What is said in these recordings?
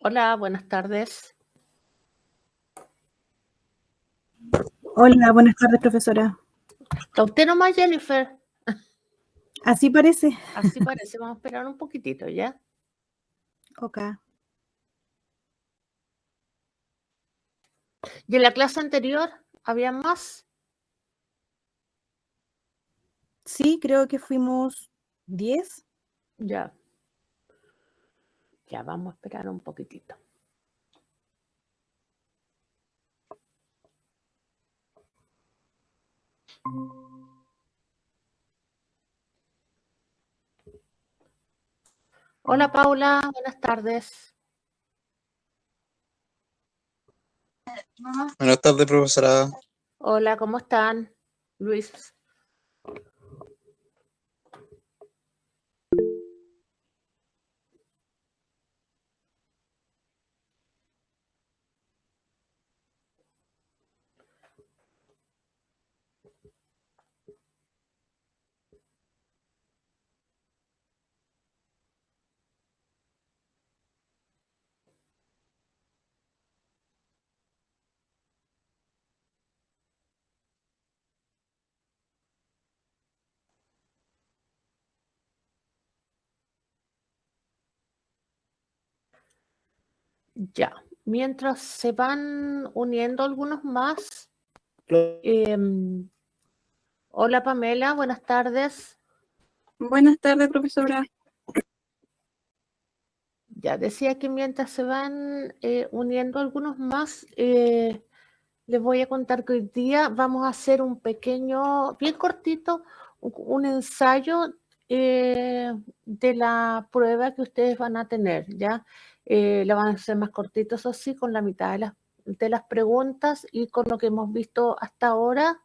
Hola, buenas tardes. Hola, buenas tardes, profesora. ¿Está usted nomás, Jennifer? Así parece. Así parece, vamos a esperar un poquitito, ¿ya? Ok. ¿Y en la clase anterior había más? Sí, creo que fuimos 10. Ya. Ya, vamos a esperar un poquitito. Hola, Paula, buenas tardes. Buenas tardes, profesora. Hola, ¿cómo están? Luis. Ya. Mientras se van uniendo algunos más. Hola, Pamela, buenas tardes. Buenas tardes, profesora. Ya decía que mientras se van uniendo algunos más, les voy a contar que hoy día vamos a hacer un pequeño, bien cortito, un ensayo de la prueba que ustedes van a tener, ¿ya? La van a hacer más cortito, eso sí, con la mitad de las preguntas y con lo que hemos visto hasta ahora,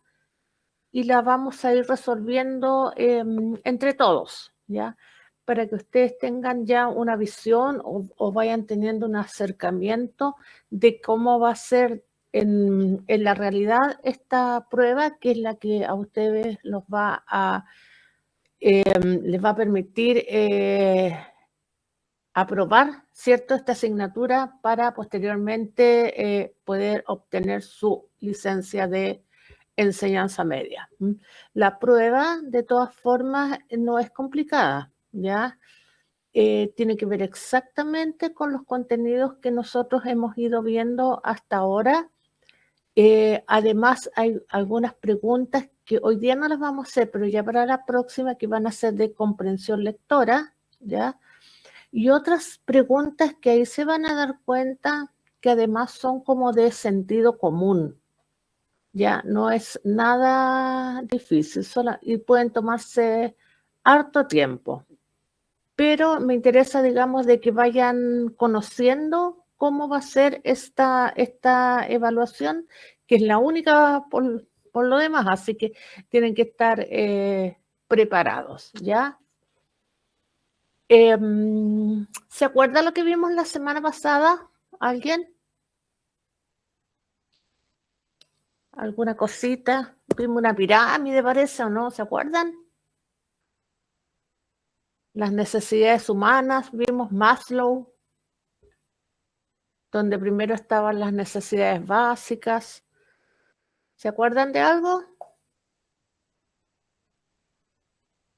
y la vamos a ir resolviendo entre todos, ¿ya? Para que ustedes tengan ya una visión o vayan teniendo un acercamiento de cómo va a ser en la realidad esta prueba, que es la que a ustedes les va a permitir aprobar, ¿cierto?, esta asignatura para posteriormente poder obtener su licencia de enseñanza media. La prueba, de todas formas, no es complicada, ¿ya? Tiene que ver exactamente con los contenidos que nosotros hemos ido viendo hasta ahora. Además, hay algunas preguntas que hoy día no las vamos a hacer, pero ya para la próxima, que van a ser de comprensión lectora, ¿ya? Y otras preguntas que ahí se van a dar cuenta que además son como de sentido común, ya no es nada difícil, y pueden tomarse harto tiempo. Pero me interesa, digamos, de que vayan conociendo cómo va a ser esta evaluación, que es la única por lo demás, así que tienen que estar preparados, ¿ya? ¿Se acuerda lo que vimos la semana pasada? ¿Alguien? ¿Alguna cosita? Vimos una pirámide, parece, ¿o no? ¿Se acuerdan? Las necesidades humanas, vimos Maslow, donde primero estaban las necesidades básicas. ¿Se acuerdan de algo?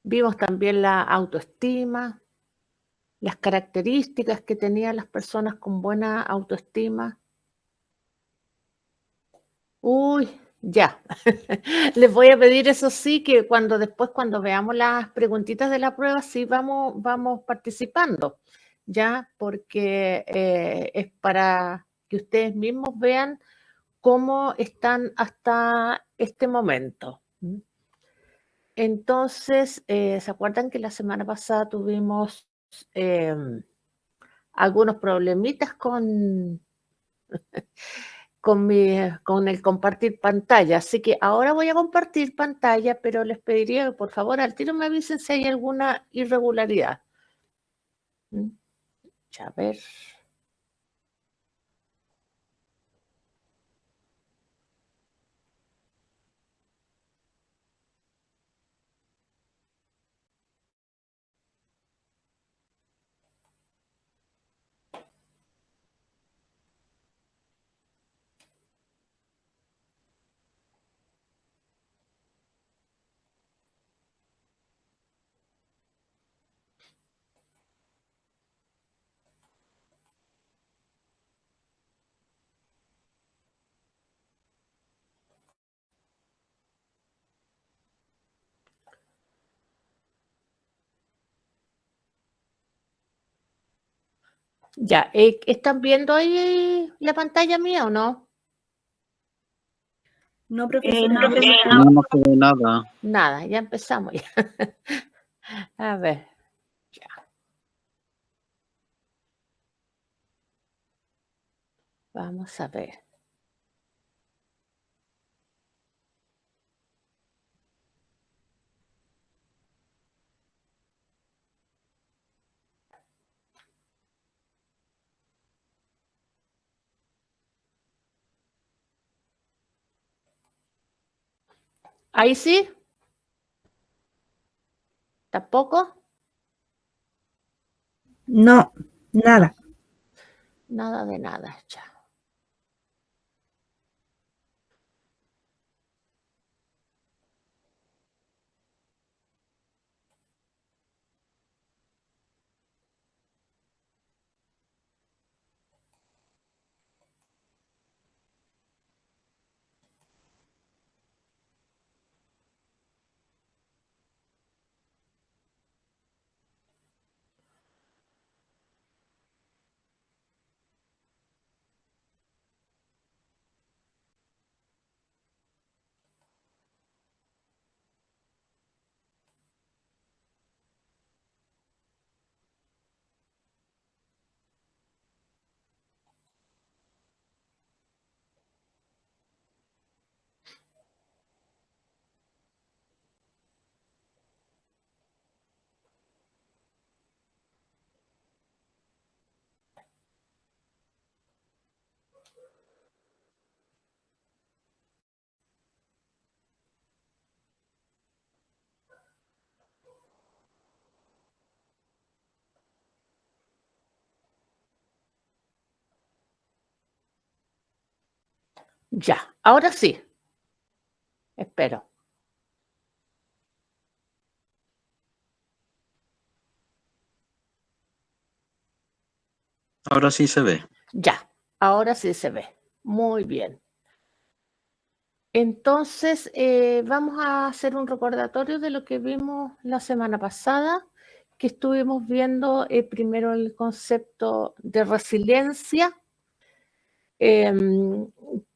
Vimos también la autoestima, las características que tenían las personas con buena autoestima. Uy, ya. Les voy a pedir, eso sí, que cuando veamos las preguntitas de la prueba, sí vamos participando, ya, porque es para que ustedes mismos vean cómo están hasta este momento. Entonces, ¿se acuerdan que la semana pasada tuvimos algunos problemitas con el compartir pantalla? Así que ahora voy a compartir pantalla, pero les pediría que por favor al tiro me avisen si hay alguna irregularidad. A ver. Ya, ¿están viendo ahí la pantalla mía o no? No, profesora. No se ve nada. Nada, ya empezamos ya. A ver, ya. Vamos a ver. ¿Ahí sí? ¿Tampoco? No, nada. Nada de nada, ya. Ya, ahora sí. Espero. Ahora sí se ve. Ya, ahora sí se ve. Muy bien. Entonces, vamos a hacer un recordatorio de lo que vimos la semana pasada, que estuvimos viendo primero el concepto de resiliencia,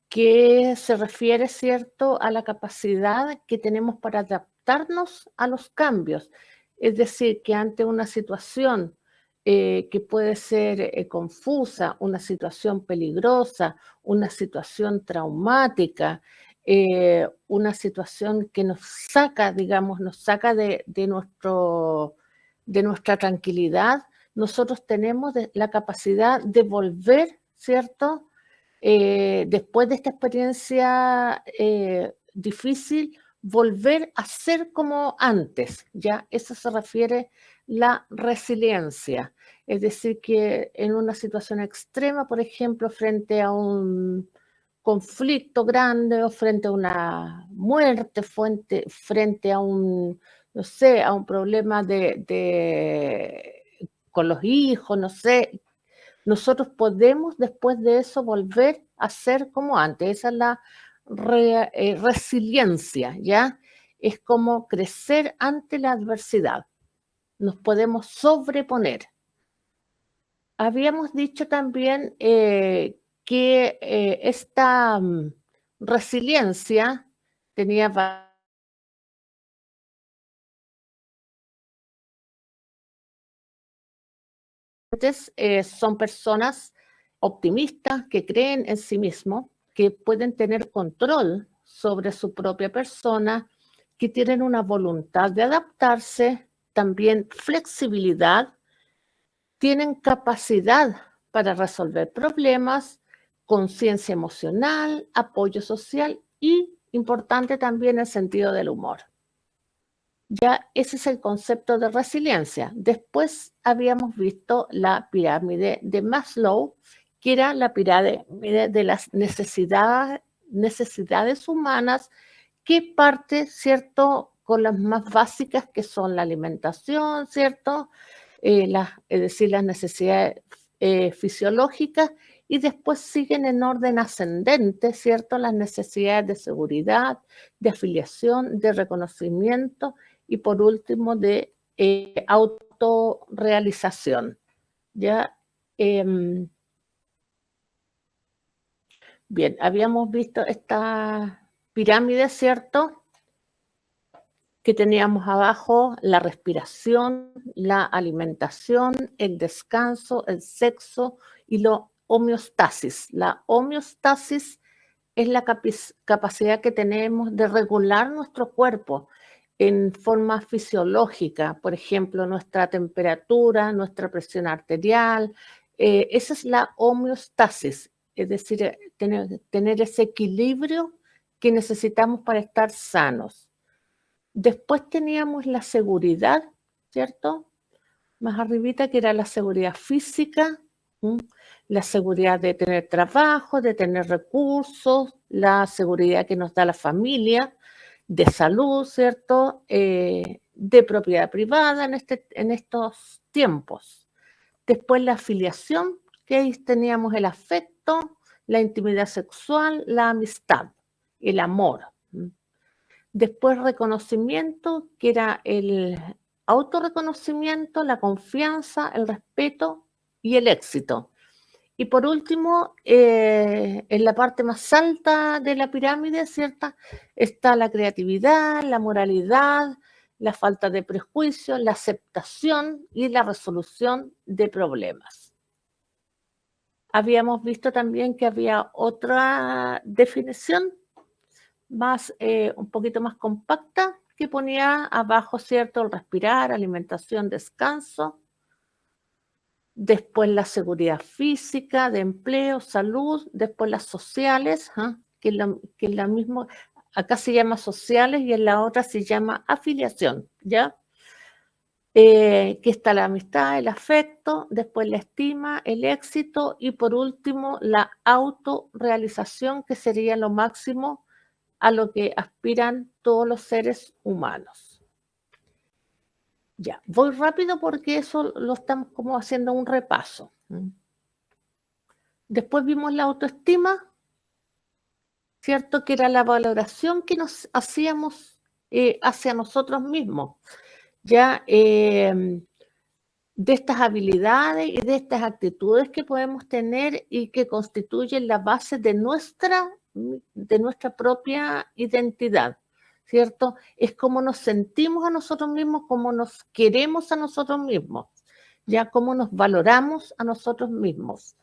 que se refiere, ¿cierto?, a la capacidad que tenemos para adaptarnos a los cambios. Es decir, que ante una situación que puede ser confusa, una situación peligrosa, una situación traumática, una situación que nos saca, digamos, nos saca de nuestra tranquilidad, nosotros tenemos la capacidad de volver, ¿cierto?, después de esta experiencia difícil, volver a ser como antes, ¿ya? Eso se refiere la resiliencia. Es decir, que en una situación extrema, por ejemplo, frente a un conflicto grande o frente a una muerte, frente a un, no sé, a un problema con los hijos, no sé, nosotros podemos después de eso volver a ser como antes. Esa es la resiliencia, ¿ya? Es como crecer ante la adversidad. Nos podemos sobreponer. Habíamos dicho también que esta resiliencia tenía son personas optimistas que creen en sí mismos, que pueden tener control sobre su propia persona, que tienen una voluntad de adaptarse, también flexibilidad, tienen capacidad para resolver problemas, conciencia emocional, apoyo social y, importante también, el sentido del humor. Ya ese es el concepto de resiliencia. Después habíamos visto la pirámide de Maslow, que era la pirámide de las necesidades humanas, que parte, ¿cierto?, con las más básicas, que son la alimentación, ¿cierto?, es decir, las necesidades fisiológicas, y después siguen en orden ascendente, ¿cierto?, las necesidades de seguridad, de afiliación, de reconocimiento y por último de autorrealización. ¿Ya? Bien, habíamos visto esta pirámide, ¿cierto? Que teníamos abajo la respiración, la alimentación, el descanso, el sexo y la homeostasis. La homeostasis es la capacidad que tenemos de regular nuestro cuerpo en forma fisiológica, por ejemplo, nuestra temperatura, nuestra presión arterial. Esa es la homeostasis, es decir, tener ese equilibrio que necesitamos para estar sanos. Después teníamos la seguridad, ¿cierto? Más arribita, que era la seguridad física, la seguridad de tener trabajo, de tener recursos, la seguridad que nos da la familia, de salud, ¿cierto? De propiedad privada en estos tiempos. Después la afiliación, que ahí teníamos el afecto, la intimidad sexual, la amistad, el amor. Después reconocimiento, que era el autorreconocimiento, la confianza, el respeto y el éxito. Y por último, en la parte más alta de la pirámide, ¿cierto? Está la creatividad, la moralidad, la falta de prejuicios, la aceptación y la resolución de problemas. Habíamos visto también que había otra definición más, un poquito más compacta, que ponía abajo, ¿cierto? El respirar, alimentación, descanso. Después la seguridad física, de empleo, salud. Después las sociales, que es la misma, acá se llama sociales y en la otra se llama afiliación, ¿ya? Que está la amistad, el afecto, después la estima, el éxito y por último la autorrealización, que sería lo máximo a lo que aspiran todos los seres humanos. Ya, voy rápido porque eso lo estamos como haciendo un repaso. Después vimos la autoestima, ¿cierto? Que era la valoración que nos hacíamos hacia nosotros mismos, ya de estas habilidades y de estas actitudes que podemos tener y que constituyen la base de nuestra propia identidad, ¿cierto? Es cómo nos sentimos a nosotros mismos, cómo nos queremos a nosotros mismos, ya cómo nos valoramos a nosotros mismos.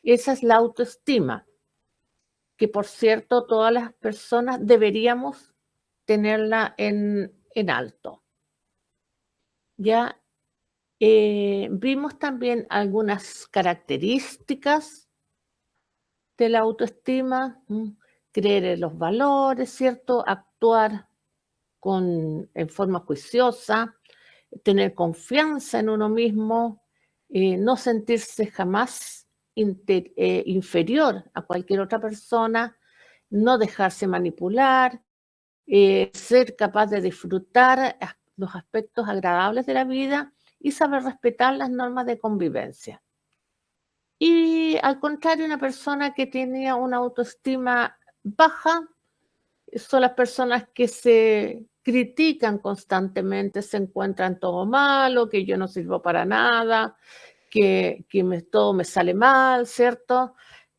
Esa es la autoestima, que por cierto todas las personas deberíamos tenerla en alto. Ya vimos también algunas características de la autoestima, creer en los valores, ¿cierto? Actuar en forma juiciosa, tener confianza en uno mismo, no sentirse jamás inferior a cualquier otra persona, no dejarse manipular, ser capaz de disfrutar los aspectos agradables de la vida y saber respetar las normas de convivencia. Y al contrario, una persona que tenía una autoestima baja son las personas que se critican constantemente, se encuentran todo malo, que yo no sirvo para nada, que todo me sale mal, ¿cierto?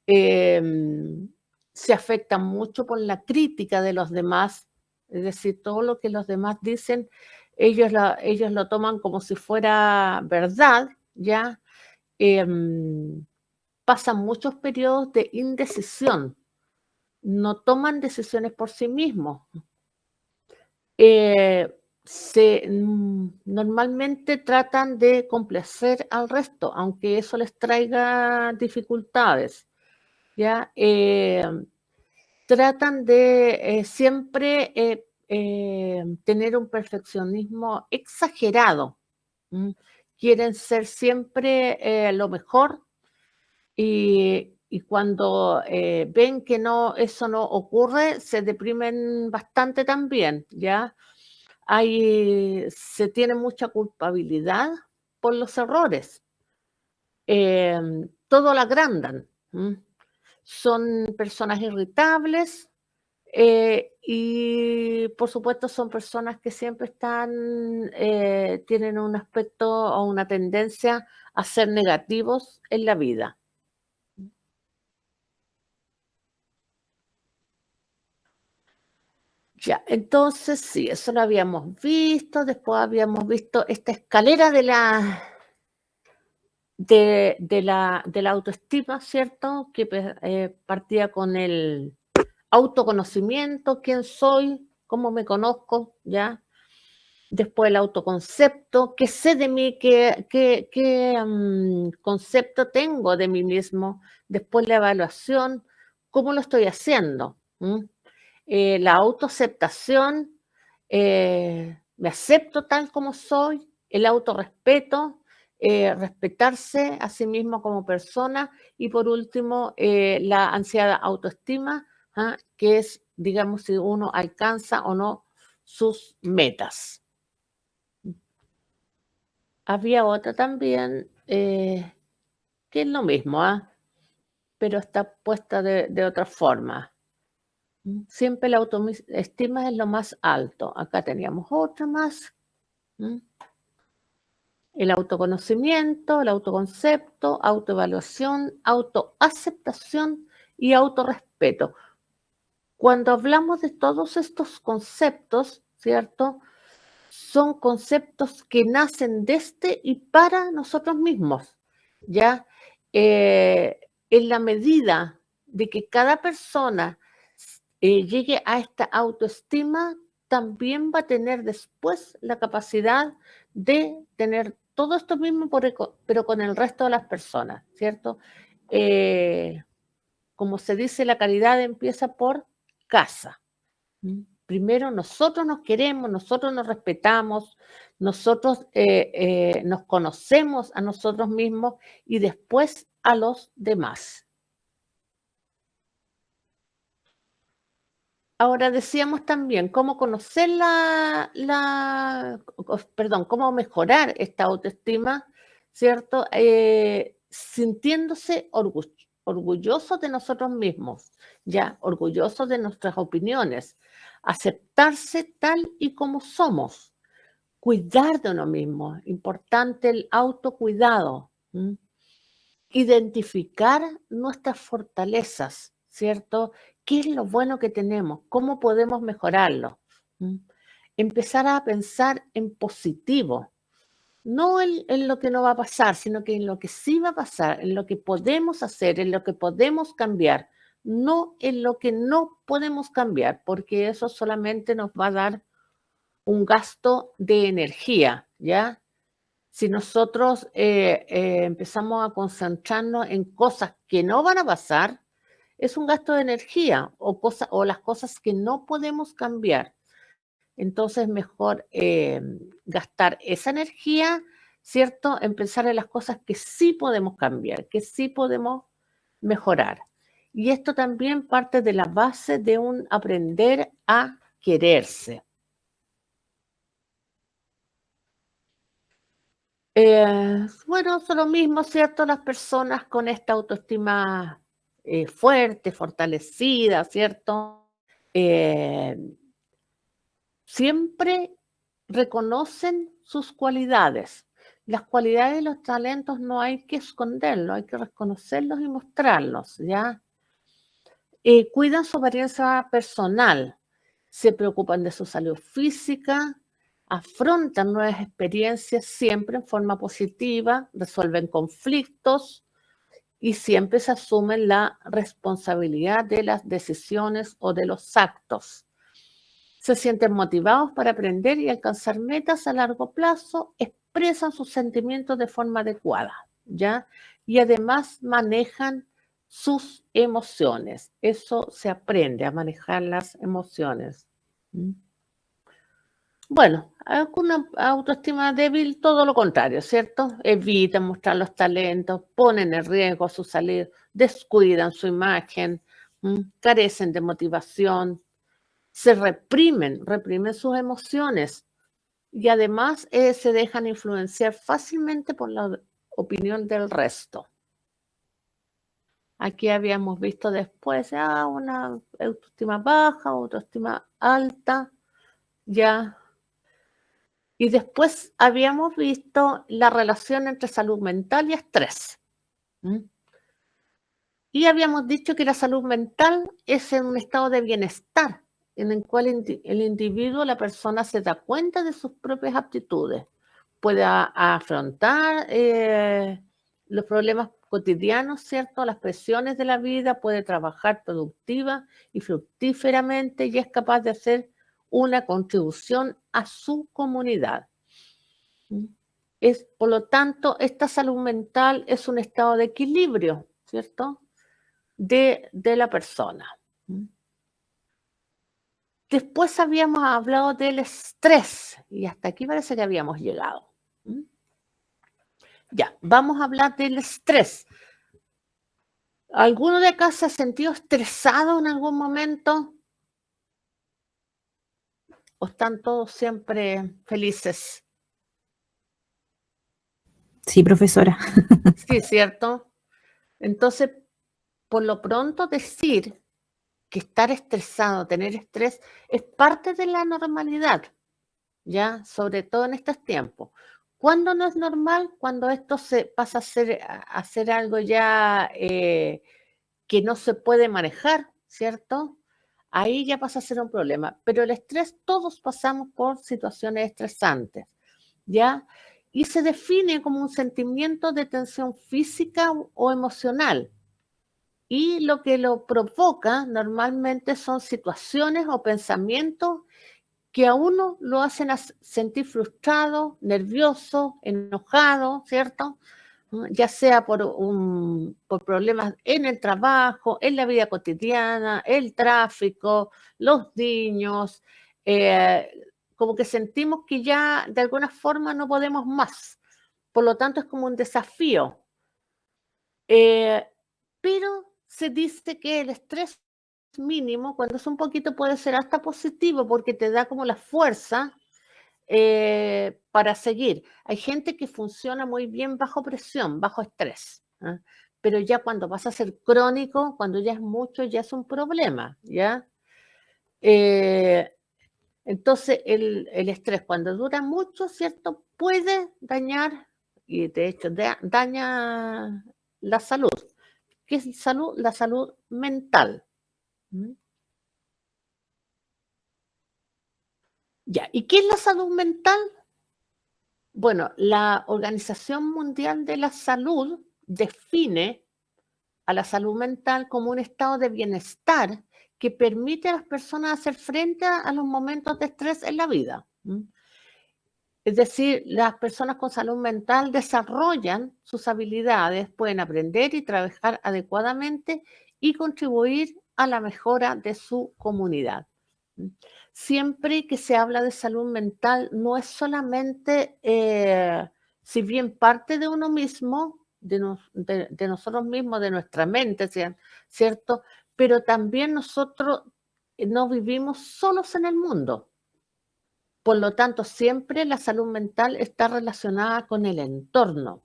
Se afectan mucho por la crítica de los demás, es decir, todo lo que los demás dicen, ellos lo toman como si fuera verdad, ¿ya? Pasan muchos periodos de indecisión, no toman decisiones por sí mismos. Normalmente tratan de complacer al resto, aunque eso les traiga dificultades, ¿ya? Tratan de siempre tener un perfeccionismo exagerado. Quieren ser siempre lo mejor y cuando ven que eso no ocurre, se deprimen bastante también, ¿ya? Se tiene mucha culpabilidad por los errores. Todo lo agrandan. Son personas irritables, Y por supuesto son personas que siempre tienen un aspecto o una tendencia a ser negativos en la vida. Ya, entonces sí, eso lo habíamos visto. Después habíamos visto esta escalera de la autoestima, ¿cierto? Que partía con el autoconocimiento, quién soy, cómo me conozco, ¿ya? Después el autoconcepto, qué sé de mí, qué concepto tengo de mí mismo. Después la evaluación, cómo lo estoy haciendo. La autoaceptación, me acepto tal como soy. El autorrespeto, respetarse a sí mismo como persona. Y por último, la ansiada autoestima, que es, digamos, si uno alcanza o no sus metas. Había otra también, que es lo mismo, pero está puesta de otra forma. Siempre la autoestima es lo más alto. Acá teníamos otra más. El autoconocimiento, el autoconcepto, autoevaluación, autoaceptación y autorrespeto. Cuando hablamos de todos estos conceptos, ¿cierto? Son conceptos que nacen desde y para nosotros mismos, ¿ya? En la medida de que cada persona llegue a esta autoestima, también va a tener después la capacidad de tener todo esto mismo, pero con el resto de las personas, ¿cierto? Como se dice, la caridad empieza por casa. Primero nosotros nos queremos, nosotros nos respetamos, nosotros nos conocemos a nosotros mismos y después a los demás. Ahora decíamos también cómo conocer cómo mejorar esta autoestima, ¿cierto? Sintiéndose orgullosos de nosotros mismos, ya, orgullosos de nuestras opiniones, aceptarse tal y como somos, cuidar de uno mismo, importante el autocuidado, identificar nuestras fortalezas, ¿cierto? ¿Qué es lo bueno que tenemos? ¿Cómo podemos mejorarlo? Empezar a pensar en positivo, no en lo que no va a pasar, sino que en lo que sí va a pasar, en lo que podemos hacer, en lo que podemos cambiar, no en lo que no podemos cambiar, porque eso solamente nos va a dar un gasto de energía, ¿ya? Si nosotros empezamos a concentrarnos en cosas que no van a pasar, es un gasto de energía o las cosas que no podemos cambiar. Entonces, mejor gastar esa energía, ¿cierto? En pensar en las cosas que sí podemos cambiar, que sí podemos mejorar. Y esto también parte de la base de un aprender a quererse. Bueno, son lo mismo, ¿cierto? Las personas con esta autoestima fuerte, fortalecida, ¿cierto? Siempre reconocen sus cualidades. Las cualidades y los talentos no hay que esconderlos, hay que reconocerlos y mostrarlos, ¿ya? Cuidan su apariencia personal, se preocupan de su salud física, afrontan nuevas experiencias siempre en forma positiva, resuelven conflictos y siempre se asumen la responsabilidad de las decisiones o de los actos. Se sienten motivados para aprender y alcanzar metas a largo plazo, expresan sus sentimientos de forma adecuada, ¿ya? Y además manejan sus emociones. Eso se aprende, a manejar las emociones. Bueno, con una autoestima débil, todo lo contrario, ¿cierto? Evitan mostrar los talentos, ponen en riesgo su salud, descuidan su imagen, carecen de motivación, se reprimen sus emociones y además se dejan influenciar fácilmente por la opinión del resto. Aquí habíamos visto después una autoestima baja, autoestima alta, ya. Y después habíamos visto la relación entre salud mental y estrés. Y habíamos dicho que la salud mental es en un estado de bienestar, en el cual el individuo, la persona, se da cuenta de sus propias aptitudes, puede afrontar los problemas cotidianos, ¿cierto? Las presiones de la vida, puede trabajar productiva y fructíferamente y es capaz de hacer una contribución a su comunidad. Por lo tanto, esta salud mental es un estado de equilibrio, ¿cierto? De la persona. Después habíamos hablado del estrés y hasta aquí parece que habíamos llegado. Ya, vamos a hablar del estrés. ¿Alguno de acá se ha sentido estresado en algún momento? ¿O están todos siempre felices? Sí, profesora. Sí, ¿cierto? Entonces, por lo pronto decir que estar estresado, tener estrés, es parte de la normalidad, ¿ya? Sobre todo en estos tiempos. ¿Cuándo no es normal? Cuando esto se pasa a ser algo ya que no se puede manejar, ¿cierto? Ahí ya pasa a ser un problema. Pero el estrés, todos pasamos por situaciones estresantes, ¿ya? Y se define como un sentimiento de tensión física o emocional. Y lo que lo provoca normalmente son situaciones o pensamientos que a uno lo hacen sentir frustrado, nervioso, enojado, ¿cierto? Ya sea por problemas en el trabajo, en la vida cotidiana, el tráfico, los niños, como que sentimos que ya de alguna forma no podemos más. Por lo tanto, es como un desafío. Pero se dice que el estrés mínimo, cuando es un poquito, puede ser hasta positivo porque te da como la fuerza para seguir. Hay gente que funciona muy bien bajo presión, bajo estrés, ¿eh? Pero ya cuando vas a ser crónico, cuando ya es mucho, ya es un problema, ¿ya? Entonces, el estrés cuando dura mucho, ¿cierto? Puede dañar, y de hecho daña la salud. ¿Qué es salud? La salud mental. Ya, ¿y qué es la salud mental? Bueno, la Organización Mundial de la Salud define a la salud mental como un estado de bienestar que permite a las personas hacer frente a los momentos de estrés en la vida. Es decir, las personas con salud mental desarrollan sus habilidades, pueden aprender y trabajar adecuadamente y contribuir a la mejora de su comunidad. Siempre que se habla de salud mental, no es solamente, si bien parte de uno mismo, de nosotros mismos, de nuestra mente, ¿cierto? Pero también nosotros no vivimos solos en el mundo. Por lo tanto, siempre la salud mental está relacionada con el entorno.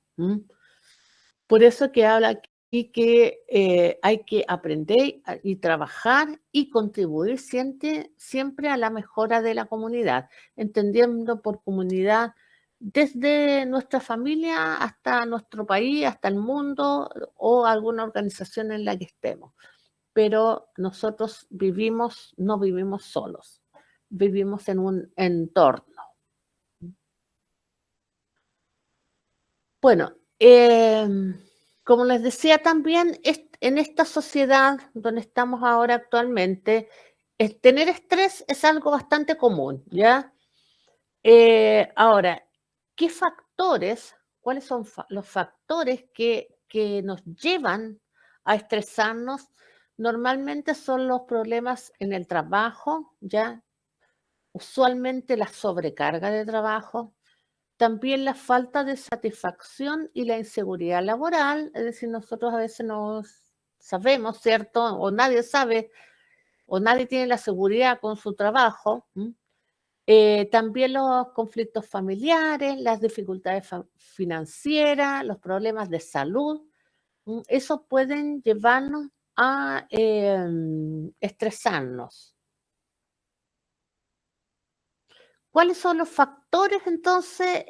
Por eso que habla aquí que hay que aprender y trabajar y contribuir siempre a la mejora de la comunidad, entendiendo por comunidad desde nuestra familia hasta nuestro país, hasta el mundo o alguna organización en la que estemos. Pero nosotros no vivimos solos, vivimos en un entorno. Bueno, como les decía también, en esta sociedad donde estamos ahora actualmente, tener estrés es algo bastante común, ¿ya? Ahora, ¿qué factores, cuáles son los factores que nos llevan a estresarnos? Normalmente son los problemas en el trabajo, ¿ya? Usualmente la sobrecarga de trabajo. También la falta de satisfacción y la inseguridad laboral, es decir, nosotros a veces no sabemos, ¿cierto? O nadie sabe, o nadie tiene la seguridad con su trabajo. También los conflictos familiares, las dificultades financieras, los problemas de salud, eso pueden llevarnos a estresarnos. ¿Cuáles son los factores entonces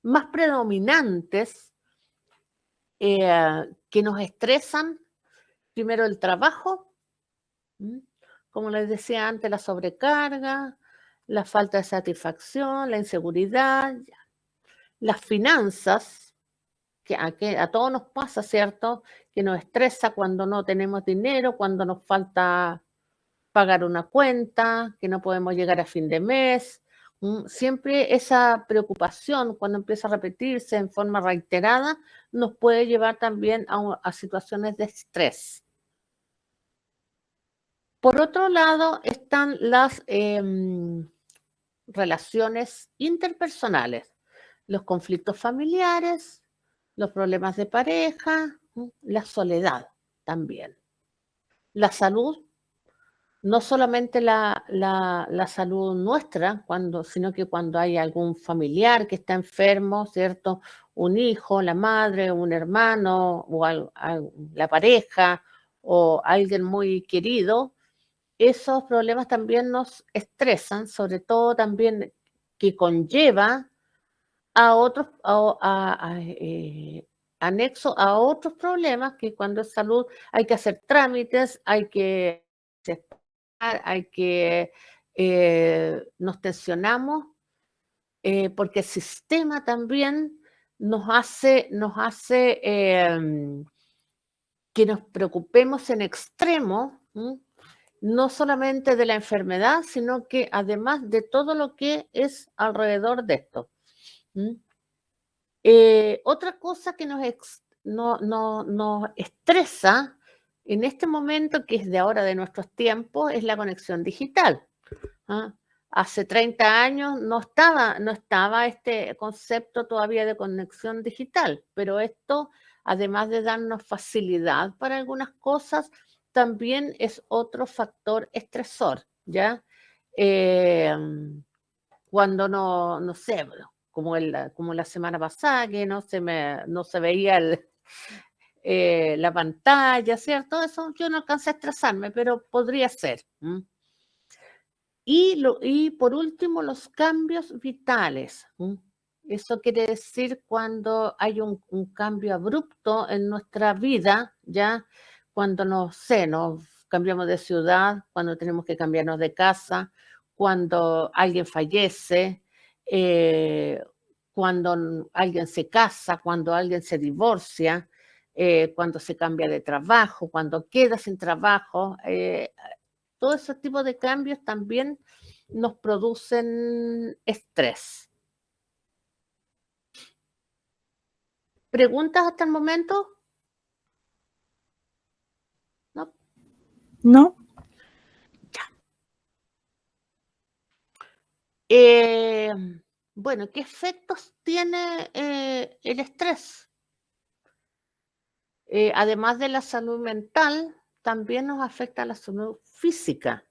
más predominantes que nos estresan? Primero el trabajo, como les decía antes, la sobrecarga, la falta de satisfacción, la inseguridad, las finanzas, que a todos nos pasa, ¿cierto? Que nos estresa cuando no tenemos dinero, cuando nos falta pagar una cuenta, que no podemos llegar a fin de mes. Siempre esa preocupación, cuando empieza a repetirse en forma reiterada, nos puede llevar también a situaciones de estrés. Por otro lado, están las relaciones interpersonales, los conflictos familiares, los problemas de pareja, la soledad también. La salud, no solamente la salud nuestra, sino que cuando hay algún familiar que está enfermo, ¿cierto? Un hijo, la madre, un hermano, o la pareja, o alguien muy querido, esos problemas también nos estresan, sobre todo también que conlleva a otros, anexo a otros problemas que cuando es salud hay que hacer trámites, nos tensionamos, porque el sistema también nos hace que nos preocupemos en extremo, no solamente de la enfermedad, sino que además de todo lo que es alrededor de esto. Otra cosa que nos estresa en este momento, que es de ahora de nuestros tiempos, es la conexión digital. Hace 30 años no estaba este concepto todavía de conexión digital, pero esto, además de darnos facilidad para algunas cosas, también es otro factor estresor, ¿ya? Cuando no sé, como la semana pasada, que no se veía la pantalla, ¿cierto? Eso yo no alcancé a estresarme, pero podría ser. Y por último, los cambios vitales. Eso quiere decir cuando hay un cambio abrupto en nuestra vida, ¿ya? Cuando nos cambiamos de ciudad, cuando tenemos que cambiarnos de casa, cuando alguien fallece, cuando alguien se casa, cuando alguien se divorcia, cuando se cambia de trabajo, cuando queda sin trabajo. Todo ese tipo de cambios también nos producen estrés. ¿Preguntas hasta el momento? ¿No? No. Bueno, ¿qué efectos tiene el estrés? Además de la salud mental, también nos afecta la salud física.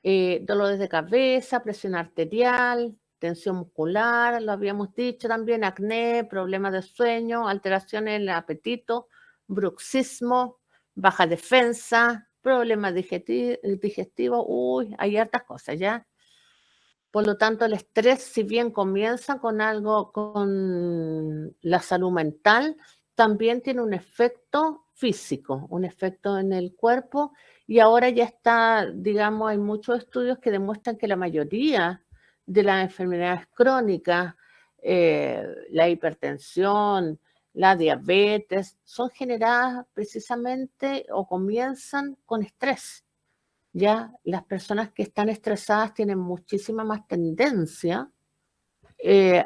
Dolores de cabeza, presión arterial, tensión muscular, lo habíamos dicho también, acné, problemas de sueño, alteraciones en el apetito, bruxismo, baja defensa, problemas digestivos, hay hartas cosas, ¿ya? Por lo tanto, el estrés, si bien comienza con la salud mental, también tiene un efecto físico, un efecto en el cuerpo, y ahora ya está, digamos, hay muchos estudios que demuestran que la mayoría de las enfermedades crónicas, la hipertensión, la diabetes, son generadas precisamente o comienzan con estrés. Ya las personas que están estresadas tienen muchísima más tendencia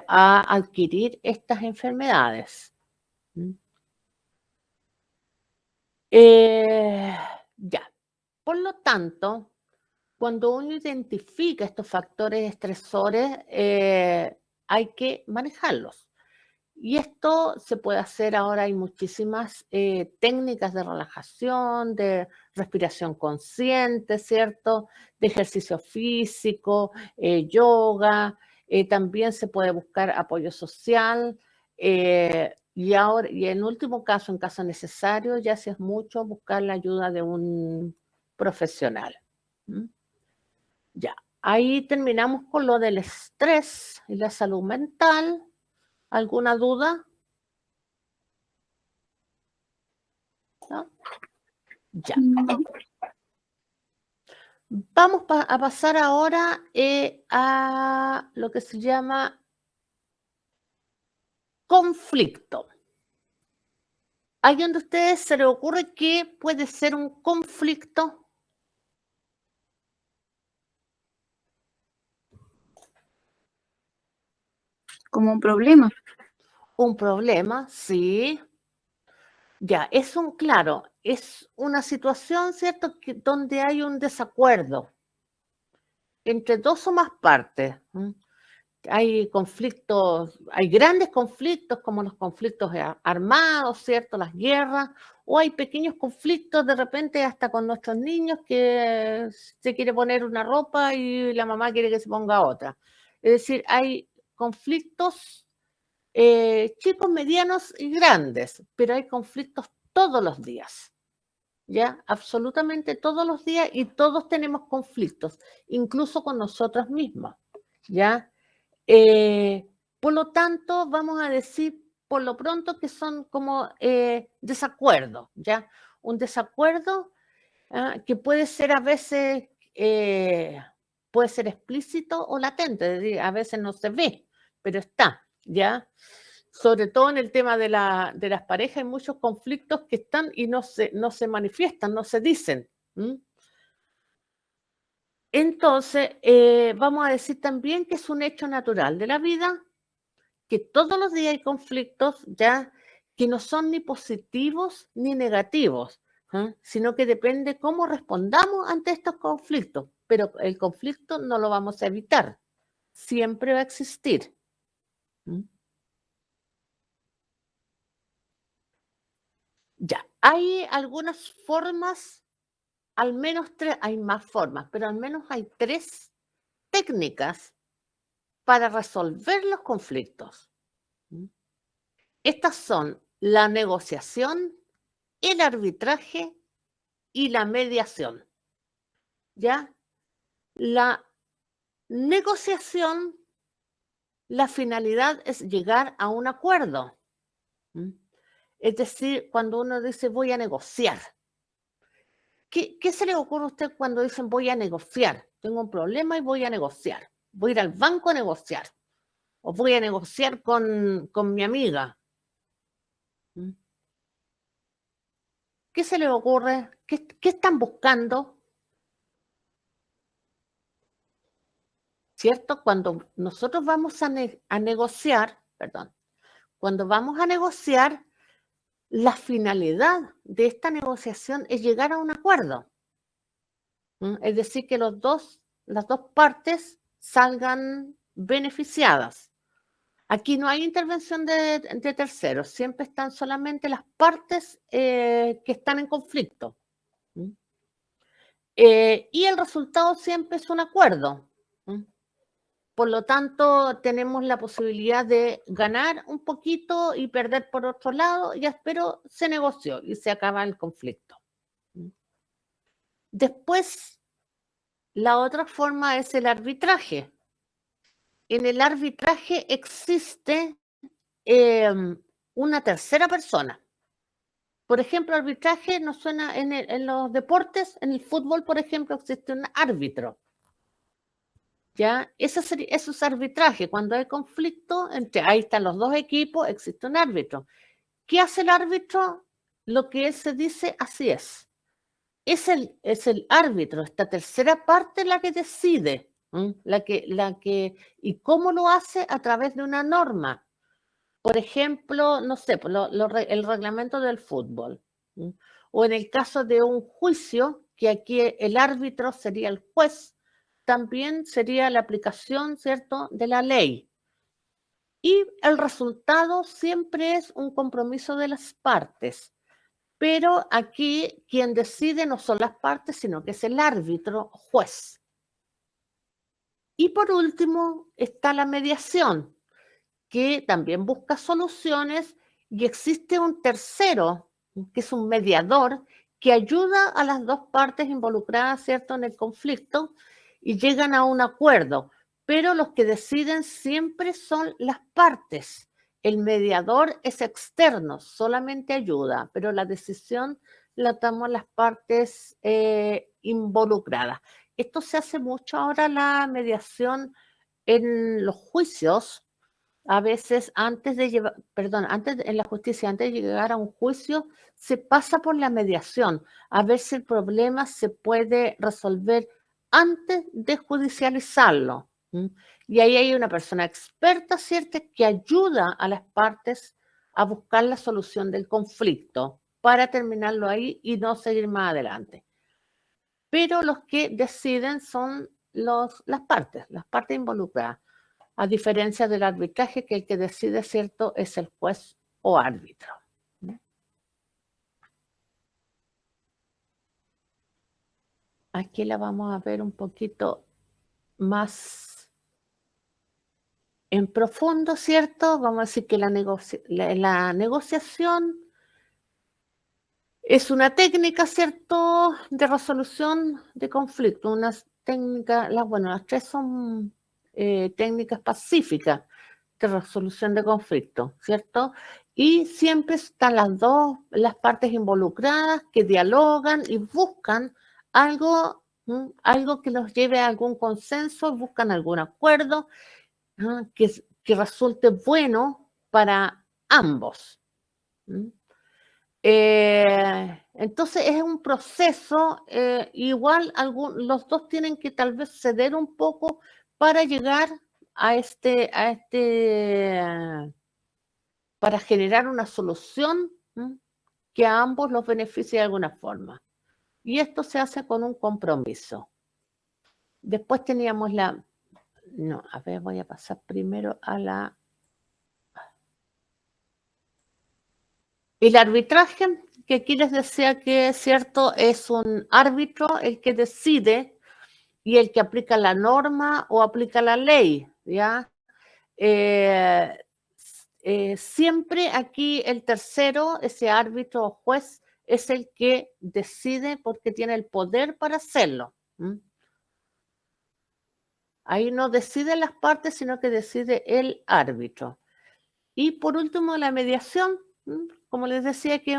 a adquirir estas enfermedades. Ya. Por lo tanto, cuando uno identifica estos factores estresores, hay que manejarlos. Y esto se puede hacer ahora, hay muchísimas técnicas de relajación, de respiración consciente, ¿cierto? De ejercicio físico, yoga, también se puede buscar apoyo social, Y ahora, y en último caso, en caso necesario, ya si es mucho, buscar la ayuda de un profesional. ¿Mm? Ya, ahí terminamos con lo del estrés y la salud mental. ¿Alguna duda? ¿No? Ya. No. Vamos a pasar ahora a lo que se llama conflicto. ¿A alguien de ustedes se le ocurre que puede ser un conflicto? Como un problema. Un problema, sí. Ya, claro, es una situación, ¿cierto?, donde hay un desacuerdo entre dos o más partes. Hay conflictos, hay grandes conflictos como los conflictos armados, ¿cierto?, las guerras, o hay pequeños conflictos de repente hasta con nuestros niños que se quiere poner una ropa y la mamá quiere que se ponga otra. Es decir, hay conflictos chicos, medianos y grandes, pero hay conflictos todos los días, ¿ya? Absolutamente todos los días y todos tenemos conflictos, incluso con nosotros mismos, ¿ya? Por lo tanto, vamos a decir por lo pronto que son como desacuerdos, ¿ya? Un desacuerdo que puede ser a veces, puede ser explícito o latente, es decir, a veces no se ve, pero está, ¿ya? Sobre todo en el tema de las parejas hay muchos conflictos que están y no se manifiestan, no se dicen. Entonces, vamos a decir también que es un hecho natural de la vida, que todos los días hay conflictos, ya que no son ni positivos ni negativos, sino que depende cómo respondamos ante estos conflictos. Pero el conflicto no lo vamos a evitar, siempre va a existir. Ya, hay algunas formas, al menos tres, hay más formas, pero al menos hay tres técnicas para resolver los conflictos. Estas son la negociación, el arbitraje y la mediación. ¿Ya? La negociación, la finalidad es llegar a un acuerdo. Es decir, cuando uno dice voy a negociar. ¿Qué se le ocurre a usted cuando dicen voy a negociar? Tengo un problema y voy a negociar. Voy a ir al banco a negociar. O voy a negociar con mi amiga. ¿Qué se le ocurre? ¿Qué están buscando? ¿Cierto? Cuando nosotros vamos a negociar, perdón, cuando vamos a negociar, la finalidad de esta negociación es llegar a un acuerdo. Es decir, que las dos partes salgan beneficiadas. Aquí no hay intervención de terceros, siempre están solamente las partes que están en conflicto. Y el resultado siempre es un acuerdo. Por lo tanto, tenemos la posibilidad de ganar un poquito y perder por otro lado, pero se negoció y se acaba el conflicto. Después, la otra forma es el arbitraje. En el arbitraje existe una tercera persona. Por ejemplo, arbitraje nos suena en los deportes, en el fútbol, por ejemplo, existe un árbitro. ¿Ya? Eso es arbitraje. Cuando hay conflicto, ahí están los dos equipos, existe un árbitro. ¿Qué hace el árbitro? Lo que él se dice, así es. Es el árbitro, esta tercera parte la que decide, y cómo lo hace a través de una norma. Por ejemplo, no sé, el reglamento del fútbol. O en el caso de un juicio, que aquí el árbitro sería el juez, también sería la aplicación, ¿cierto?, de la ley. Y el resultado siempre es un compromiso de las partes. Pero aquí quien decide no son las partes, sino que es el árbitro juez. Y por último está la mediación, que también busca soluciones y existe un tercero, que es un mediador, que ayuda a las dos partes involucradas, ¿cierto?, en el conflicto y llegan a un acuerdo, pero los que deciden siempre son las partes. El mediador es externo, solamente ayuda, pero la decisión la toman las partes involucradas. Esto se hace mucho ahora, la mediación en los juicios. A veces antes de llevar, en la justicia, antes de llegar a un juicio, se pasa por la mediación, a ver si el problema se puede resolver antes de judicializarlo. Y ahí hay una persona experta, ¿cierto?, que ayuda a las partes a buscar la solución del conflicto para terminarlo ahí y no seguir más adelante. Pero los que deciden son las partes involucradas. A diferencia del arbitraje, que el que decide, ¿cierto?, es el juez o árbitro. Aquí la vamos a ver un poquito más en profundo, ¿cierto? Vamos a decir que la negociación es una técnica, ¿cierto?, de resolución de conflicto. Unas técnicas, las tres son técnicas pacíficas de resolución de conflicto, ¿cierto? Y siempre están las partes involucradas que dialogan y buscan algo que los lleve a algún consenso, buscan algún acuerdo que resulte bueno para ambos. Entonces es un proceso, igual los dos tienen que tal vez ceder un poco para llegar para generar una solución que a ambos los beneficie de alguna forma. Y esto se hace con un compromiso. Después teníamos voy a pasar primero a el arbitraje, que aquí les decía que, ¿cierto?, es un árbitro el que decide y el que aplica la norma o aplica la ley, ¿ya? Siempre aquí el tercero, ese árbitro o juez, es el que decide porque tiene el poder para hacerlo. Ahí no deciden las partes, sino que decide el árbitro. Y por último, la mediación, como les decía, que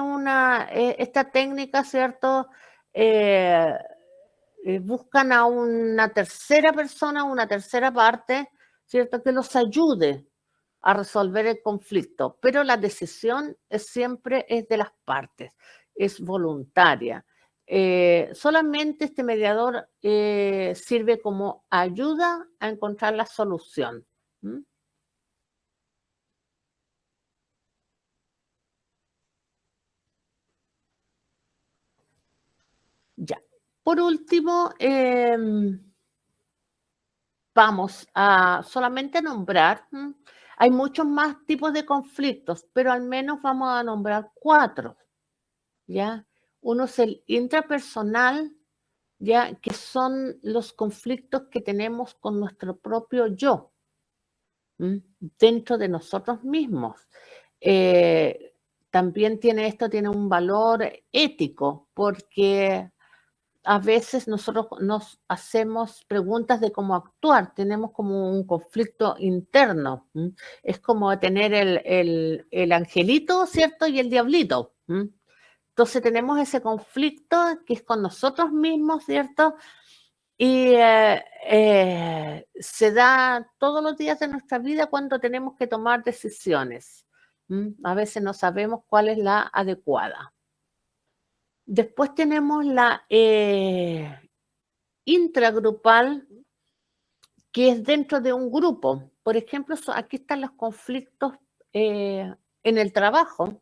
esta técnica, ¿cierto?, buscan a una tercera persona, una tercera parte, ¿cierto?, que los ayude a resolver el conflicto, pero la decisión siempre es de las partes, es voluntaria. Solamente este mediador sirve como ayuda a encontrar la solución. Ya. Por último, vamos a solamente nombrar, hay muchos más tipos de conflictos, pero al menos vamos a nombrar 4, ¿ya? Uno es el intrapersonal, ¿ya?, que son los conflictos que tenemos con nuestro propio yo, dentro de nosotros mismos. También tiene un valor ético, porque a veces nosotros nos hacemos preguntas de cómo actuar, tenemos como un conflicto interno. Es como tener el angelito, ¿cierto?, y el diablito. Entonces tenemos ese conflicto que es con nosotros mismos, ¿cierto? Y se da todos los días de nuestra vida cuando tenemos que tomar decisiones. A veces no sabemos cuál es la adecuada. Después tenemos la intragrupal, que es dentro de un grupo. Por ejemplo, aquí están los conflictos en el trabajo.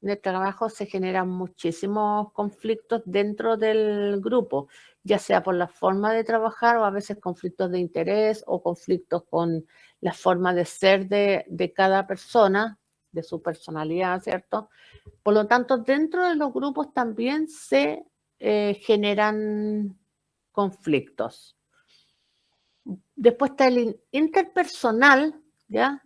En el trabajo se generan muchísimos conflictos dentro del grupo, ya sea por la forma de trabajar o a veces conflictos de interés o conflictos con la forma de ser de cada persona, de su personalidad, ¿cierto? Por lo tanto, dentro de los grupos también se generan conflictos. Después está el interpersonal, ¿ya?,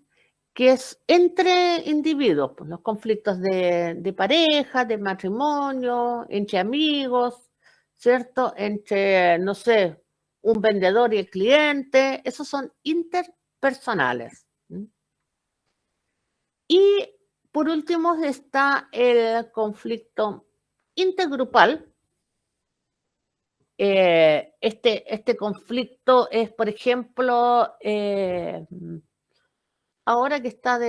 que es entre individuos, pues, los conflictos de pareja, de matrimonio, entre amigos, ¿cierto? Entre, no sé, un vendedor y el cliente, esos son interpersonales. Y por último está el conflicto intergrupal. Este conflicto es, por ejemplo, ahora que está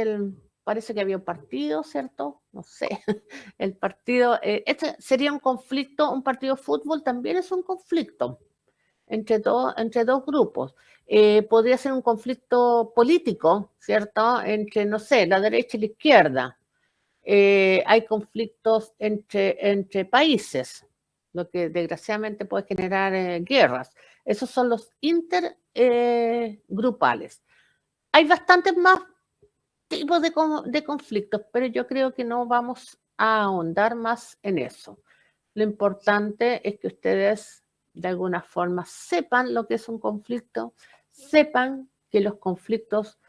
parece que había un partido, ¿cierto? No sé, el partido, este sería un conflicto, un partido de fútbol también es un conflicto entre dos grupos. Podría ser un conflicto político, ¿cierto? Entre, no sé, la derecha y la izquierda. Hay conflictos entre países, lo que desgraciadamente puede generar guerras. Esos son los intergrupales. Hay bastantes más tipos de conflictos, pero yo creo que no vamos a ahondar más en eso. Lo importante es que ustedes de alguna forma sepan lo que es un conflicto, sepan que los conflictos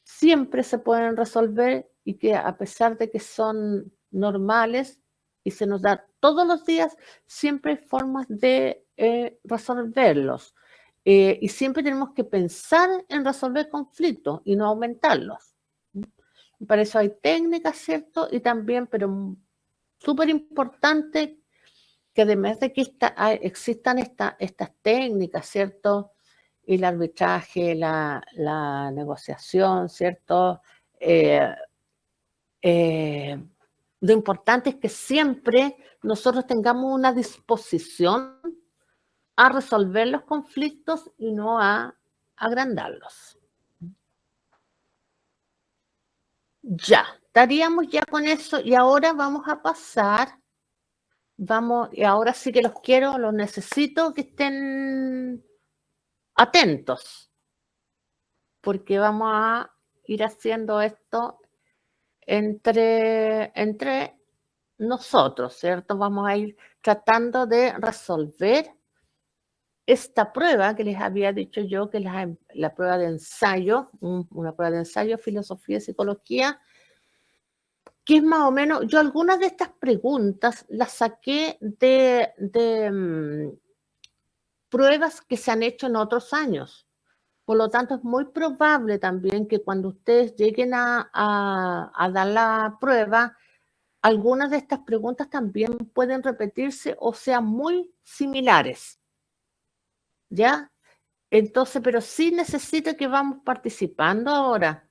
siempre se pueden resolver y que a pesar de que son normales y se nos da todos los días, siempre hay formas de resolverlos. Y siempre tenemos que pensar en resolver conflictos y no aumentarlos. Para eso hay técnicas, ¿cierto? Y también, pero súper importante, que además de que existan estas técnicas, ¿cierto? Y el arbitraje, la negociación, ¿cierto? Lo importante es que siempre nosotros tengamos una disposición a resolver los conflictos y no a agrandarlos. Ya, estaríamos ya con eso y ahora vamos a pasar, y ahora sí que los necesito que estén atentos, porque vamos a ir haciendo esto entre nosotros, ¿cierto? Vamos a ir tratando de resolver esta prueba que les había dicho yo, que es la prueba de ensayo, una prueba de ensayo, filosofía y psicología, que es más o menos, yo algunas de estas preguntas las saqué de pruebas que se han hecho en otros años. Por lo tanto, es muy probable también que cuando ustedes lleguen a dar la prueba, algunas de estas preguntas también pueden repetirse o sean muy similares. ¿Ya? Entonces, pero sí necesito que vamos participando ahora.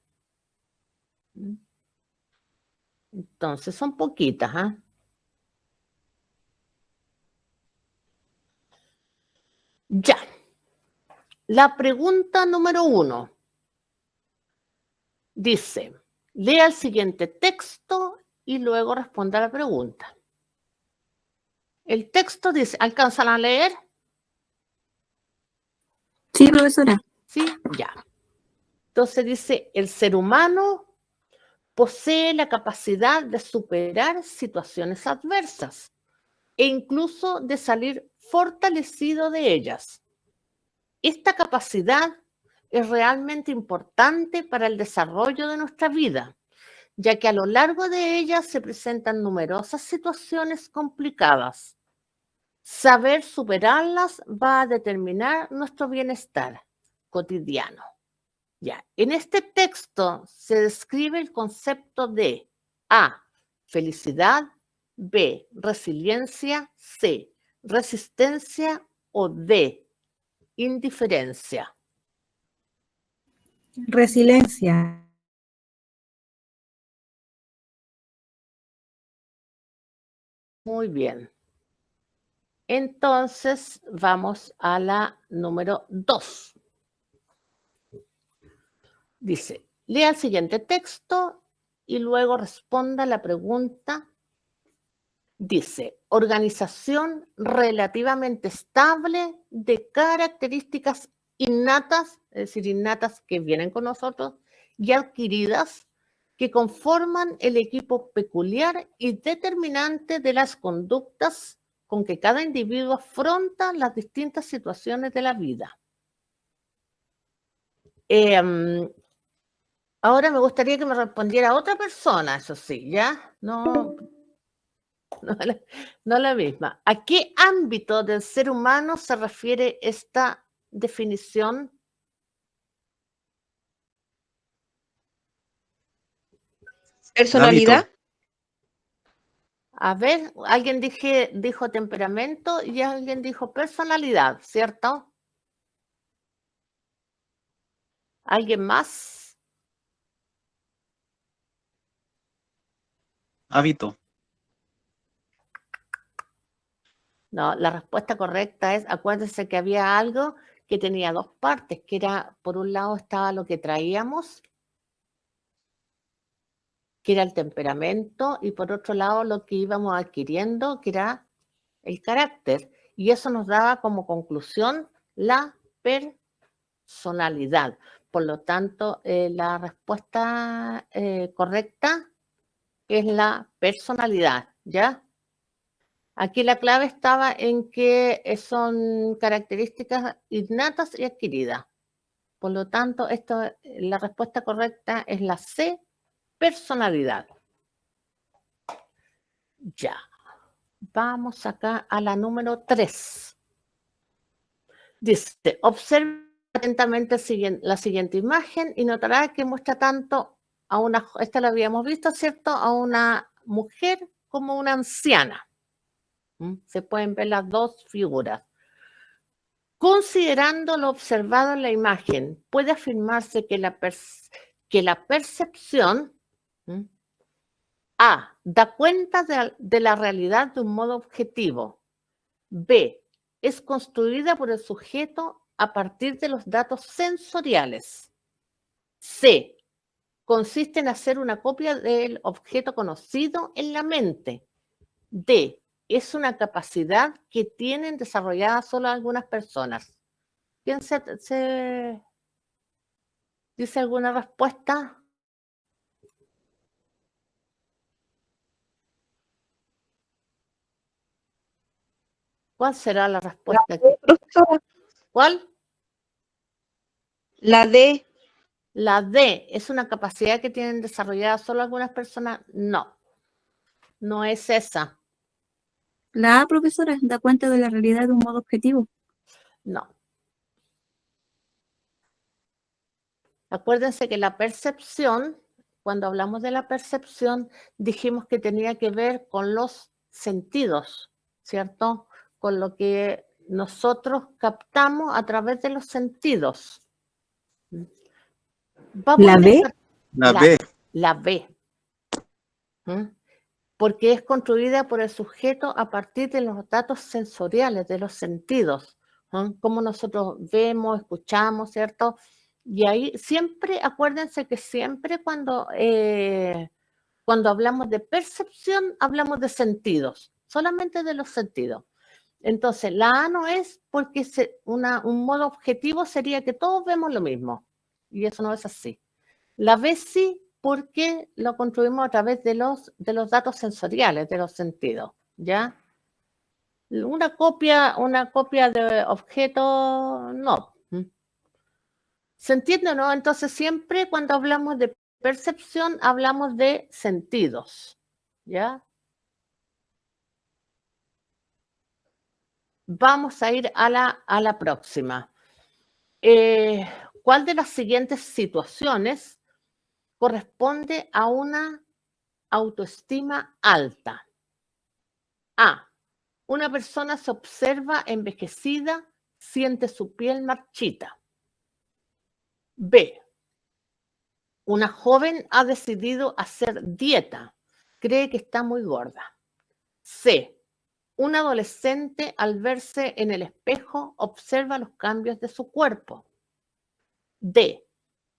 Entonces, son poquitas, ¿ah? Ya. La pregunta número 1 dice, lea el siguiente texto y luego responda a la pregunta. El texto dice, ¿alcanzan a leer? Sí, profesora. Sí, ya. Entonces dice, el ser humano posee la capacidad de superar situaciones adversas e incluso de salir fortalecido de ellas. Esta capacidad es realmente importante para el desarrollo de nuestra vida, ya que a lo largo de ella se presentan numerosas situaciones complicadas. Saber superarlas va a determinar nuestro bienestar cotidiano. Ya, en este texto se describe el concepto de A, felicidad, B, resiliencia, C, resistencia o D, indiferencia. Resiliencia. Muy bien. Entonces vamos a la número 2. Dice, lea el siguiente texto y luego responda la pregunta. Dice, organización relativamente estable de características innatas, es decir, innatas que vienen con nosotros, y adquiridas que conforman el equipo peculiar y determinante de las conductas con que cada individuo afronta las distintas situaciones de la vida. Ahora me gustaría que me respondiera otra persona, eso sí, ¿ya? No, no la misma. ¿A qué ámbito del ser humano se refiere esta definición? Personalidad. A ver, alguien dijo temperamento y alguien dijo personalidad, ¿cierto? ¿Alguien más? Hábito. No, la respuesta correcta es, acuérdense que había algo que tenía dos partes, que era, por un lado estaba lo que traíamos, que era el temperamento, y por otro lado lo que íbamos adquiriendo, que era el carácter. Y eso nos daba como conclusión la personalidad. Por lo tanto, la respuesta correcta es la personalidad, ¿ya? Aquí la clave estaba en que son características innatas y adquiridas. Por lo tanto, la respuesta correcta es la C, personalidad. Ya. Vamos acá a la número 3. Dice, observe atentamente la siguiente imagen y notará que muestra tanto a una, esta la habíamos visto, ¿cierto? A una mujer como una anciana. Se pueden ver las dos figuras. Considerando lo observado en la imagen, puede afirmarse que la percepción A, da cuenta de la realidad de un modo objetivo. B, es construida por el sujeto a partir de los datos sensoriales. C, consiste en hacer una copia del objeto conocido en la mente. D, es una capacidad que tienen desarrollada solo algunas personas. ¿Quién se dice alguna respuesta? ¿Cuál será la respuesta aquí? Profesora. ¿Cuál? La D. La D, ¿es una capacidad que tienen desarrollada solo algunas personas? No, no es esa. La A, profesora, da cuenta de la realidad de un modo objetivo. No. Acuérdense que la percepción, cuando hablamos de la percepción, dijimos que tenía que ver con los sentidos, ¿cierto? Con lo que nosotros captamos a través de los sentidos. Vamos ¿La a B? La B. La B. Porque es construida por el sujeto a partir de los datos sensoriales, de los sentidos, como nosotros vemos, escuchamos, ¿cierto? Y ahí siempre, acuérdense que siempre cuando hablamos de percepción, hablamos de sentidos, solamente de los sentidos. Entonces, la A no es porque un modo objetivo sería que todos vemos lo mismo, y eso no es así. La B sí, porque lo construimos a través de los datos sensoriales, de los sentidos, ¿ya? Una copia de objeto, no. ¿Se entiende o no? Entonces, siempre cuando hablamos de percepción, hablamos de sentidos, ¿ya? Vamos a ir a la próxima. ¿Cuál de las siguientes situaciones corresponde a una autoestima alta? A. Una persona se observa envejecida, siente su piel marchita. B. Una joven ha decidido hacer dieta, cree que está muy gorda. C. Un adolescente al verse en el espejo observa los cambios de su cuerpo. D.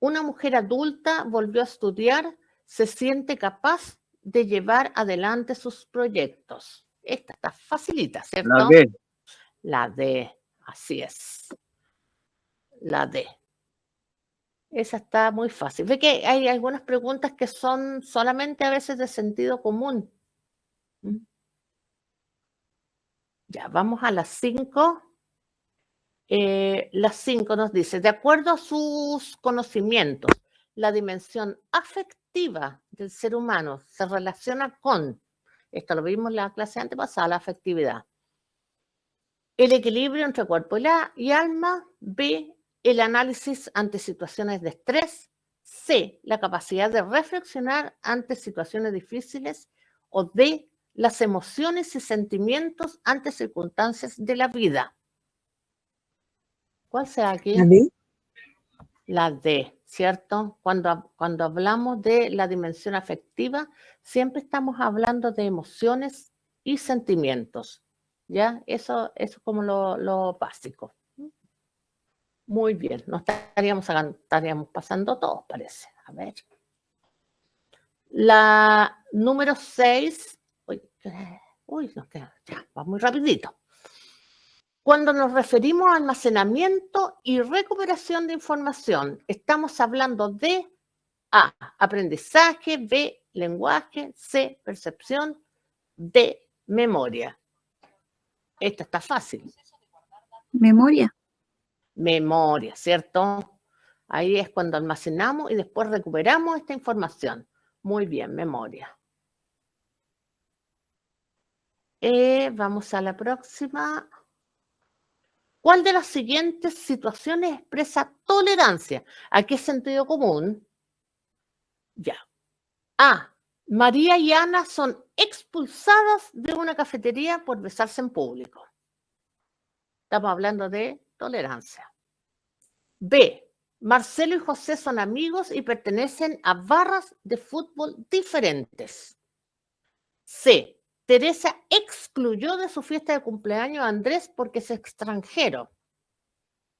Una mujer adulta volvió a estudiar, se siente capaz de llevar adelante sus proyectos. Esta está facilita, ¿cierto? La D. La D, así es. La D. Esa está muy fácil. Ve que hay algunas preguntas que son solamente a veces de sentido común. Ya, vamos a las 5. Las 5 nos dice, de acuerdo a sus conocimientos, la dimensión afectiva del ser humano se relaciona con, esto lo vimos en la clase antepasada, la afectividad, el equilibrio entre cuerpo y alma. B, el análisis ante situaciones de estrés. C, la capacidad de reflexionar ante situaciones difíciles. O D, las emociones y sentimientos ante circunstancias de la vida. ¿Cuál será aquí? ¿La D? La D, ¿cierto? Cuando hablamos de la dimensión afectiva, siempre estamos hablando de emociones y sentimientos, ¿ya? Eso es como lo básico. Muy bien, nos estaríamos pasando todos, parece. A ver. La número 6, nos queda, ya, va muy rapidito. Cuando nos referimos a almacenamiento y recuperación de información, estamos hablando de A, aprendizaje, B, lenguaje, C, percepción, D, memoria. Esta está fácil. Memoria. Memoria, ¿cierto? Ahí es cuando almacenamos y después recuperamos esta información. Muy bien, memoria. Vamos a la próxima. ¿Cuál de las siguientes situaciones expresa tolerancia? Aquí es sentido común. Ya. A. María y Ana son expulsadas de una cafetería por besarse en público. Estamos hablando de tolerancia. B. Marcelo y José son amigos y pertenecen a barras de fútbol diferentes. C. Teresa excluyó de su fiesta de cumpleaños a Andrés porque es extranjero.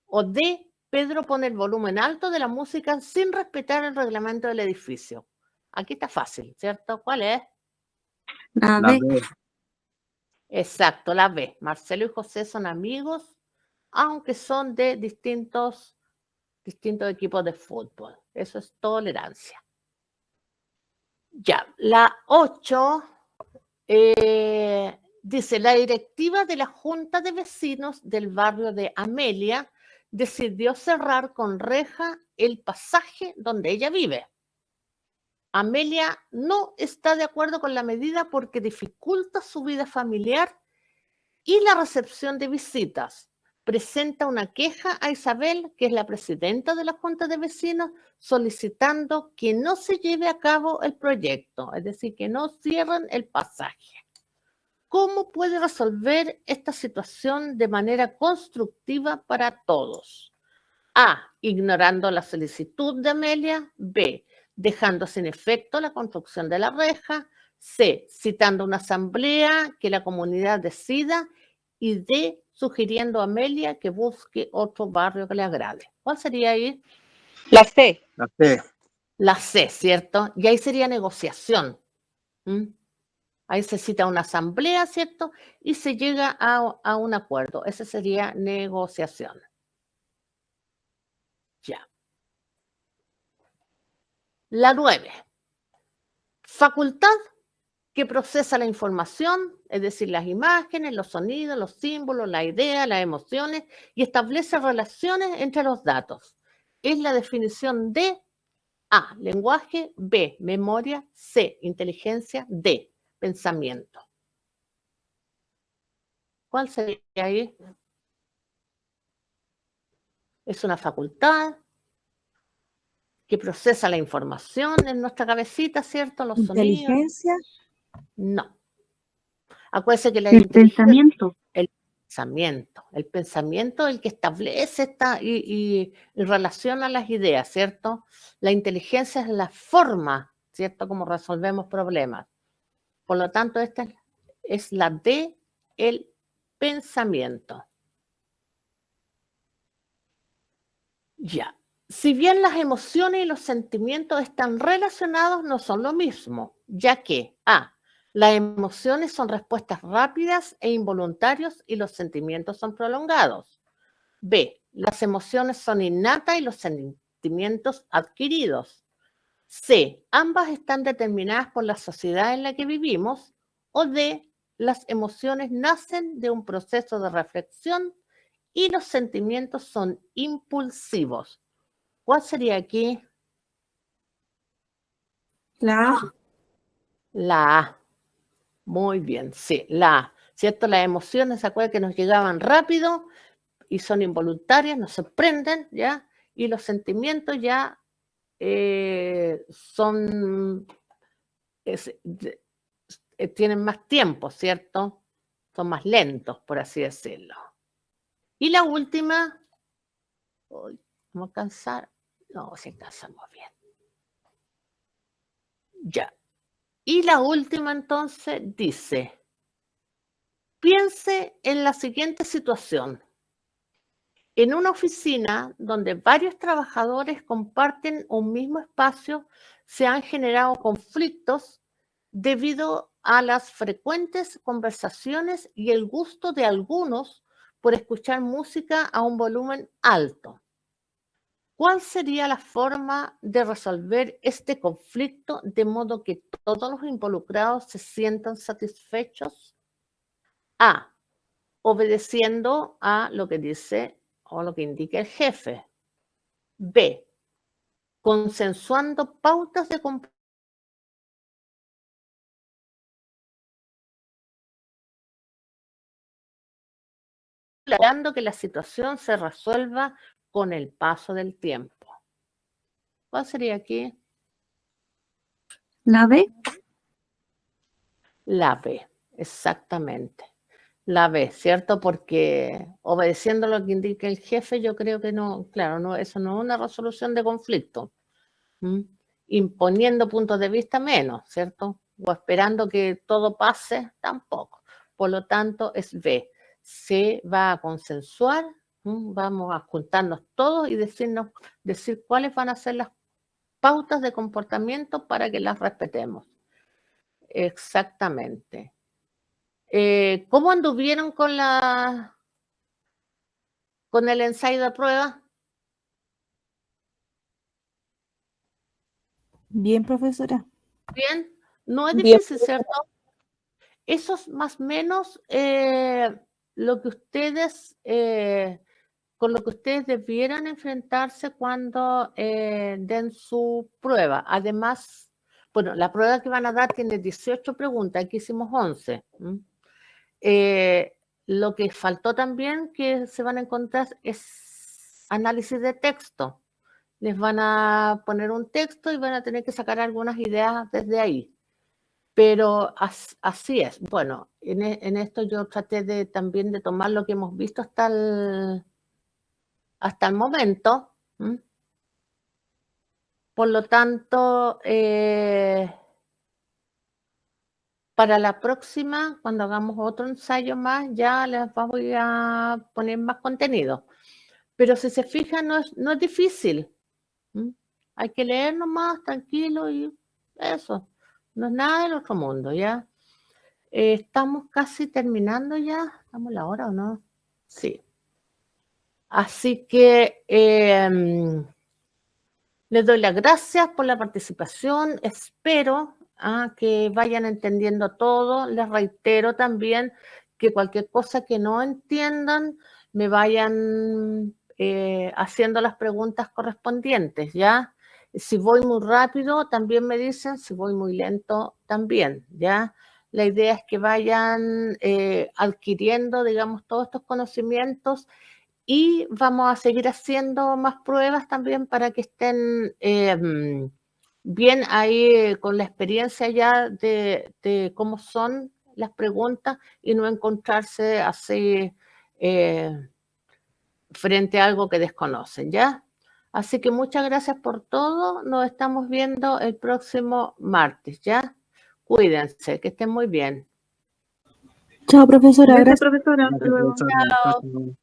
O D. Pedro pone el volumen alto de la música sin respetar el reglamento del edificio. Aquí está fácil, ¿cierto? ¿Cuál es? La La B. B. Exacto, la B. Marcelo y José son amigos, aunque son de distintos equipos de fútbol. Eso es tolerancia. Ya, la 8 dice, la directiva de la Junta de Vecinos del barrio de Amelia decidió cerrar con reja el pasaje donde ella vive. Amelia no está de acuerdo con la medida porque dificulta su vida familiar y la recepción de visitas. Presenta una queja a Isabel, que es la presidenta de la Junta de Vecinos, solicitando que no se lleve a cabo el proyecto, es decir, que no cierren el pasaje. ¿Cómo puede resolver esta situación de manera constructiva para todos? A. Ignorando la solicitud de Amelia. B. Dejando sin efecto la construcción de la reja. C. Citando una asamblea que la comunidad decida. Y D. Sugiriendo a Amelia que busque otro barrio que le agrade. ¿Cuál sería ahí? La C. La C. La C, ¿cierto? Y ahí sería negociación. Ahí se cita una asamblea, ¿cierto? Y se llega a un acuerdo. Esa sería negociación. Ya. La 9. Facultad que procesa la información, es decir, las imágenes, los sonidos, los símbolos, la idea, las emociones, y establece relaciones entre los datos. Es la definición de A, lenguaje, B, memoria, C, inteligencia, D, pensamiento. ¿Cuál sería ahí? Es una facultad que procesa la información en nuestra cabecita, ¿cierto? Los sonidos. Inteligencia. No. Acuérdense que la El pensamiento. El pensamiento es el que establece y relaciona las ideas, ¿cierto? La inteligencia es la forma, ¿cierto? Como resolvemos problemas. Por lo tanto, esta es la D, el pensamiento. Ya. Si bien las emociones y los sentimientos están relacionados, no son lo mismo, ya que A, las emociones son respuestas rápidas e involuntarias y los sentimientos son prolongados. B, las emociones son innatas y los sentimientos adquiridos. C, ambas están determinadas por la sociedad en la que vivimos. O D, las emociones nacen de un proceso de reflexión y los sentimientos son impulsivos. ¿Cuál sería aquí? La A. La A. Muy bien, sí, la A. ¿Cierto? Las emociones, ¿se acuerdan que nos llegaban rápido y son involuntarias, nos sorprenden, ¿ya? Y los sentimientos ya son, tienen más tiempo, ¿cierto? Son más lentos, por así decirlo. Y la última, uy, ¿vamos a alcanzar? No, si alcanzamos bien. Ya. Y la última entonces dice, piense en la siguiente situación. En una oficina donde varios trabajadores comparten un mismo espacio, se han generado conflictos debido a las frecuentes conversaciones y el gusto de algunos por escuchar música a un volumen alto. ¿Cuál sería la forma de resolver este conflicto de modo que todos los involucrados se sientan satisfechos? A. Obedeciendo a lo que dice o lo que indica el jefe. B. Consensuando pautas de comportamiento logrando que la situación se resuelva con el paso del tiempo. ¿Cuál sería aquí? La B. La B, exactamente. La B, ¿cierto? Porque obedeciendo lo que indica el jefe, yo creo que no, claro, no, eso no es una resolución de conflicto. Imponiendo puntos de vista menos, ¿cierto? O esperando que todo pase, tampoco. Por lo tanto, es B. Se va a consensuar, vamos a juntarnos todos y decir cuáles van a ser las pautas de comportamiento para que las respetemos. Exactamente. ¿Cómo anduvieron con el ensayo de prueba? Bien, profesora. Bien, no es Bien. difícil, ¿cierto? Eso es más o menos lo que ustedes, con lo que ustedes debieran enfrentarse cuando den su prueba. Además, bueno, la prueba que van a dar tiene 18 preguntas, aquí hicimos 11. Lo que faltó también que se van a encontrar es análisis de texto. Les van a poner un texto y van a tener que sacar algunas ideas desde ahí. Pero así es. Bueno, en esto yo traté también de tomar lo que hemos visto hasta el momento. Por lo tanto, para la próxima, cuando hagamos otro ensayo más, ya les voy a poner más contenido. Pero si se fijan, no es difícil. Hay que leer nomás, tranquilo, y eso. No es nada del otro mundo, ¿ya? Estamos casi terminando ya. ¿Estamos a la hora o no? Sí. Así que les doy las gracias por la participación. Espero que vayan entendiendo todo. Les reitero también que cualquier cosa que no entiendan, me vayan haciendo las preguntas correspondientes, ¿ya? Si voy muy rápido, también me dicen. Si voy muy lento, también, ¿ya? La idea es que vayan adquiriendo, digamos, todos estos conocimientos y vamos a seguir haciendo más pruebas también para que estén bien ahí con la experiencia ya de cómo son las preguntas y no encontrarse así frente a algo que desconocen, ¿ya? Así que muchas gracias por todo. Nos estamos viendo el próximo martes, ¿ya? Cuídense, que estén muy bien. Chao, profesora. Gracias, Gracias. profesora. Hasta luego. Gracias, profesora. Hasta luego.